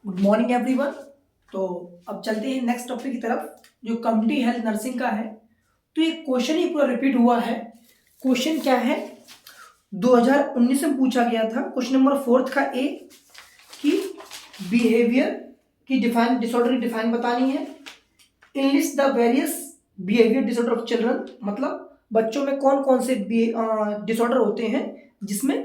Good morning everyone. तो अब चलते हैं नेक्स्ट टॉपिक की तरफ जो कम्युनिटी हेल्थ नर्सिंग का है। तो ये क्वेश्चन ही पूरा रिपीट हुआ है। क्वेश्चन क्या है, 2019 में पूछा गया था। क्वेश्चन नंबर फोर्थ का ए कि बिहेवियर की डिफाइन डिसऑर्डर की डिफाइन बतानी है। Enlist the various behaviour disorder of children, मतलब बच्चों में कौन कौन से डिसऑर्डर होते हैं जिसमें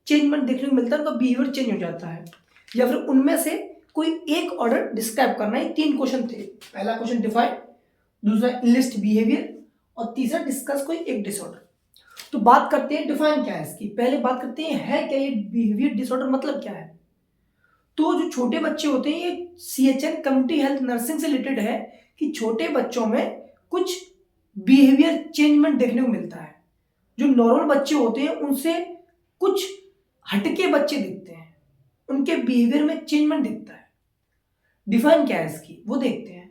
चेंजमेंट देखने को मिलता है, उनका बिहेवियर चेंज हो जाता है, या फिर उनमें से कोई एक ऑर्डर डिस्क्राइब करना है। तीन क्वेश्चन थे। पहला क्वेश्चन डिफाइन, दूसरा लिस्ट बिहेवियर, और तीसरा डिस्कस कोई एक डिसऑर्डर। तो बात करते हैं डिफाइन क्या है इसकी। पहले बात करते हैं है क्या ये बिहेवियर डिसऑर्डर, मतलब क्या है। तो जो छोटे बच्चे होते हैं, ये सीएचएन कम्युनिटी हेल्थ नर्सिंग से रिलेटेड है कि छोटे बच्चों में कुछ बिहेवियर चेंजमेंट देखने को मिलता है। जो नॉर्मल बच्चे होते हैं उनसे कुछ हटके बच्चे दिखते हैं, उनके बिहेवियर में चेंजमेंट दिखता है। डिफाइन क्या है इसकी वो देखते हैं।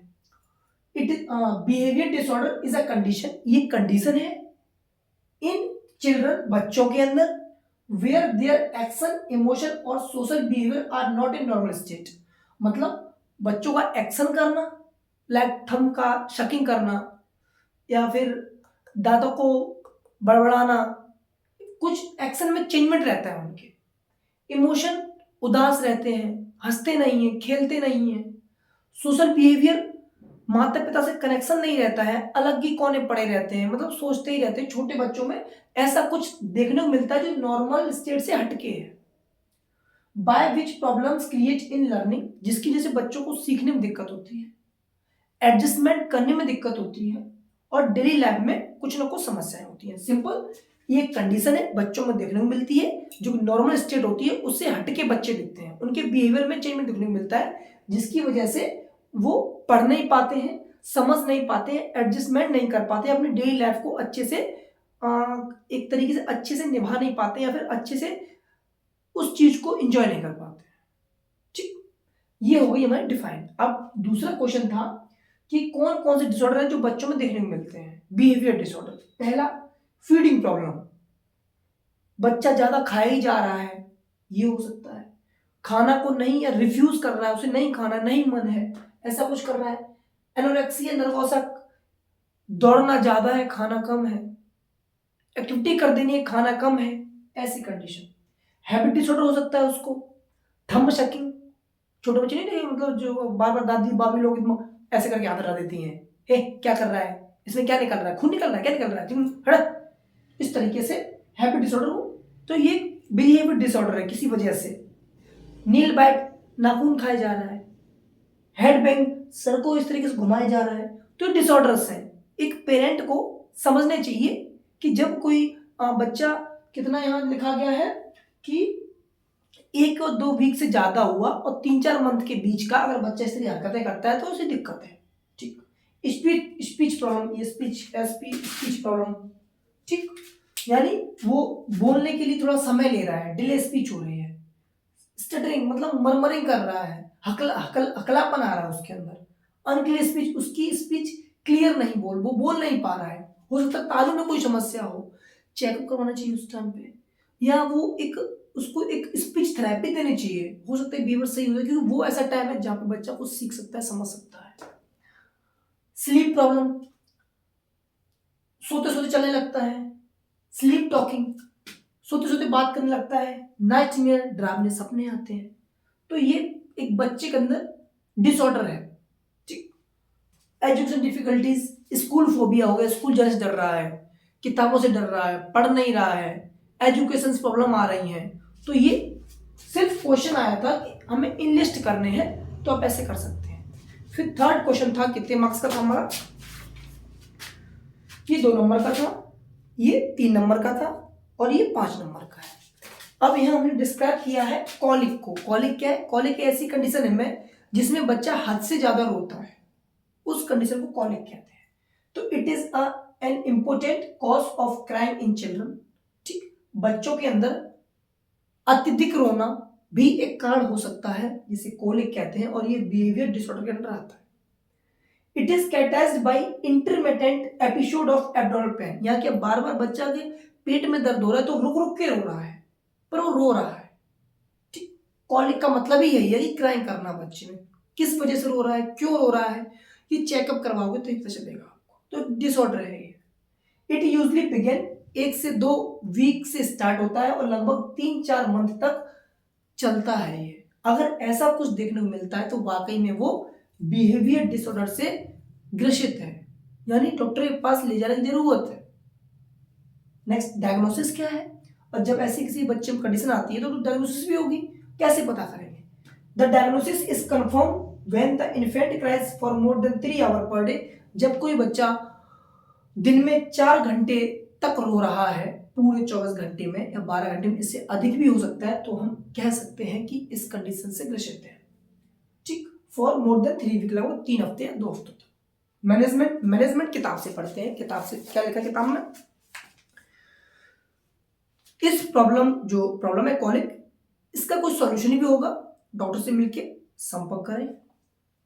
It behaviour disorder is a condition, ये कंडीशन है इन चिल्ड्रन, बच्चों के अंदर, वेयर देयर एक्शन इमोशन और social behaviour are not in normal state. मतलब बच्चों का एक्शन करना, लाइक थंब का शकिंग करना, या फिर दांतों को बड़बड़ाना, कुछ एक्शन में चेंजमेंट रहता है उनके। इमोशन, उदास रहते हैं, हंसते नहीं है, खेलते नहीं है। सोशल बिहेवियर, माता पिता से कनेक्शन नहीं रहता है, अलग ही कोने पड़े रहते हैं, मतलब सोचते ही रहते हैं। छोटे बच्चों में ऐसा कुछ देखने को मिलता है जो नॉर्मल स्टेट से हटके है। By which problems create in learning, जिसकी वजह से बच्चों को सीखने में दिक्कत होती है, एडजस्टमेंट करने में दिक्कत होती है, और डेली लाइफ में कुछ ना कुछ समस्याएं होती हैं। सिंपल, ये कंडीशन है, बच्चों में देखने को मिलती है। जो नॉर्मल स्टेट होती है उससे हटके बच्चे दिखते हैं, उनके बिहेवियर में चेंज में देखने को मिलता है, जिसकी वजह से वो पढ़ नहीं पाते हैं, समझ नहीं पाते हैं, एडजस्टमेंट नहीं कर पाते, अपनी डेली लाइफ को अच्छे से एक तरीके से अच्छे से निभा नहीं पाते, या फिर अच्छे से उस चीज को एंजॉय नहीं कर पाते। ठीक, ये हो गई हमारी डिफाइन। अब दूसरा क्वेश्चन था कि कौन कौन से डिसऑर्डर हैं जो बच्चों में देखने को मिलते हैं, बिहेवियर डिसऑर्डर। पहला, फीडिंग प्रॉब्लम, बच्चा ज्यादा खाया ही जा रहा है, ये हो सकता है। खाना को नहीं, या रिफ्यूज कर रहा है, उसे नहीं खाना, नहीं मन है, ऐसा कुछ कर रहा है। एनोरेक्सिया नर्वोसा, दौड़ना ज्यादा है, खाना कम है, एक्टिविटी कर देनी है, खाना कम है, ऐसी कंडीशन। हैबिट डिसऑर्डर हो सकता है उसको। थंब शकिंग, छोटे बच्चे नहीं देखे, मतलब जो बार बार दादी बाबी लोग ऐसे करके हाथ हटा देती हैं, हे क्या कर रहा है, इसमें क्या निकल रहा है, खून निकल रहा है, क्या निकल रहा है, हट, इस तरीके से हैबिट डिसऑर्डर हो। तो ये बिहेवियर डिसऑर्डर है किसी वजह से। नील बाइट, नाखून खाया जा रहा है, हेड बैंग, सर को इस तरीके से घुमाया जा रहा है, तो डिसऑर्डर्स है। एक पेरेंट को समझने चाहिए कि जब कोई बच्चा, कितना यहाँ लिखा गया है कि 1 और 2 वीक से ज्यादा हुआ और 3-4 मंथ के बीच का अगर बच्चा इस तरह हरकतें करता है तो उसे दिक्कत है। ठीक, स्पीच स्पीच प्रॉब्लम, ये स्पीच प्रॉब्लम। ठीक, यानी वो बोलने के लिए थोड़ा समय ले रहा है, डिले स्पीच हो रही है। स्टटरिंग मतलब मरमरिंग कर रहा है, हकलापन आ रहा है उसके अंदर। अनक्लियर स्पीच, उसकी स्पीच क्लियर नहीं, वो बोल नहीं पा रहा है। हो सकता है तालु में कोई समस्या हो, चेकअप करवाना चाहिए उस टाइम पे, या वो एक उसको एक स्पीच थेरेपी देनी चाहिए। हो सकता है बिहेवियर सही हो जाए, क्योंकि वो ऐसा टाइम है जहाँ पे बच्चा कुछ सीख सकता है, समझ सकता है। स्लीप प्रॉब्लम, सोते सोते चलने लगता है। स्लीप टॉकिंग, सोते सोते बात करने लगता है। नाइटमेयर, डरावने सपने आते हैं। तो ये एक बच्चे के अंदर डिसऑर्डर है। ठीक, एजुकेशन डिफिकल्टीज, स्कूल फोबिया हो गया, स्कूल जाने से डर रहा है, किताबों से डर रहा है, पढ़ नहीं रहा है, एजुकेशन प्रॉब्लम आ रही है। तो ये सिर्फ क्वेश्चन आया था कि हमें इनलिस्ट करने हैं, तो आप ऐसे कर सकते हैं। फिर थर्ड क्वेश्चन था, कितने मार्क्स का था हमारा, ये 2 नंबर का था, ये 3 नंबर का था, और ये 5 नंबर का है। अब यहां हमने डिस्क्राइब किया है कॉलिक को। कॉलिक क्या है, कॉलिक ऐसी कंडीशन है में जिसमें बच्चा हद से ज्यादा रोता है, उस कंडीशन को कॉलिक कहते हैं। तो it is an important cause of crime in children. ठीक, बच्चों के अंदर अत्यधिक रोना भी एक कारण हो सकता है, जिसे कोलिक कहते हैं, और ये बिहेवियर डिसऑर्डर के अंदर आता है। It is characterised by intermittent episode of abdominal pain, यहाँ क्या बार बार बच्चा के पेट में दर्द हो रहा है तो रुक रुक के रो रहा है, पर वो रो रहा है। ठीक, कॉलिक का मतलब ही यही है कि क्राइम करना बच्चे में, किस वजह से रो रहा है, क्यों रो रहा है, ये चेकअप करवाओगे तो पता चलेगा आपको। तो डिसऑर्डर है ये। इट यूजली बिगिन 1 से 2 वीक से स्टार्ट होता है और लगभग 3-4 मंथ तक चलता है ये। अगर ऐसा कुछ देखने को मिलता है तो वाकई में वो बिहेवियर डिसऑर्डर से ग्रसित है, यानी डॉक्टर के पास ले जाने की जरूरत है। नेक्स्ट, डायग्नोसिस क्या है? और जब ऐसी किसी बच्चे में कंडीशन आती है तो डायग्नोसिस भी होगी। कैसे पता करेंगे? The diagnosis is confirm when the infant cries for more than 3 hour per day. जब कोई बच्चा दिन में 4 घंटे तक रो रहा है, पूरे 24 घंटे में या 12 घंटे में, इससे अधिक भी हो सकता है, तो हम कह सकते हैं कि इस कंडीशन से ग्रसित है। ठीक, फॉर मोर देन 3 वीक, लगभग 3 हफ्ते या 2 हफ्तों तक। मैनेजमेंट किताब से पढ़ते हैं। किताब से क्या लिखा किताब में? इस प्रॉब्लम है कॉलिक, इसका कोई सॉल्यूशन भी होगा, डॉक्टर से मिलके संपर्क करें।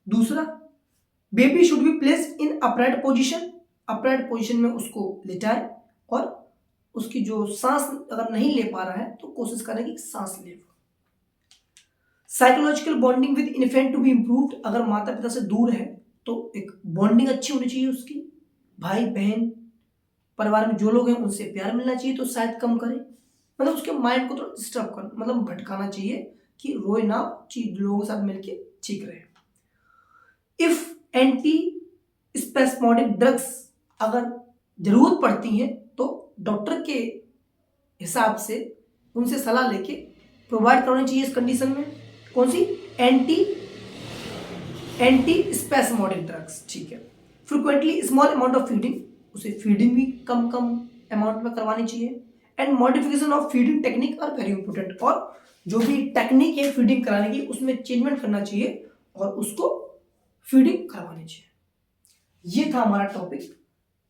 दूसरा, baby should be placed in upright position. Upright position में उसको लिटाएं और उसकी जो सांस अगर नहीं ले पा रहा है तो कोशिश करें कि सांस ले। Psychological bonding with infant to be improved. अगर माता पिता से दूर है तो एक बॉन्डिंग अच्छी होनी चाहिए उसकी, भाई बहन परिवार में जो लोग हैं उनसे प्यार मिलना चाहिए, तो शायद कम करे, मतलब उसके माइंड को थोड़ा डिस्टर्ब कर, मतलब भटकाना चाहिए कि रोए ना, लोगों के साथ मिलके ठीक रहे। इफ एंटी स्पेस्मोडिक ड्रग्स अगर जरूरत पड़ती है तो डॉक्टर के हिसाब से उनसे सलाह लेके प्रोवाइड करनी चाहिए इस कंडीशन में। कौन सी? एंटी स्पेस्मोडिक ड्रग्स, ठीक है। Frequently small amount of feeding, उसे फीडिंग भी कम अमाउंट में करवानी चाहिए। And modification of feeding technique are very important. और जो भी टेक्निक है फीडिंग कराने की उसमें चेंजमेंट करना चाहिए और उसको फीडिंग करवानी चाहिए। ये था हमारा टॉपिक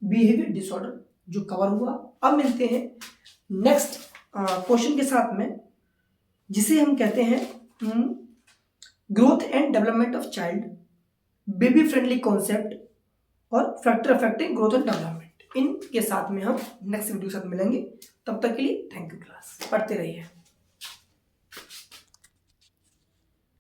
बिहेवियर डिसऑर्डर जो कवर हुआ। अब मिलते हैं नेक्स्ट क्वेश्चन के साथ में, जिसे हम कहते हैं growth and development of child, baby friendly concept और factor affecting growth and development. इनके साथ में हम नेक्स्ट वीडियो के साथ मिलेंगे। तब तक के लिए थैंक यू क्लास, पढ़ते रहिए।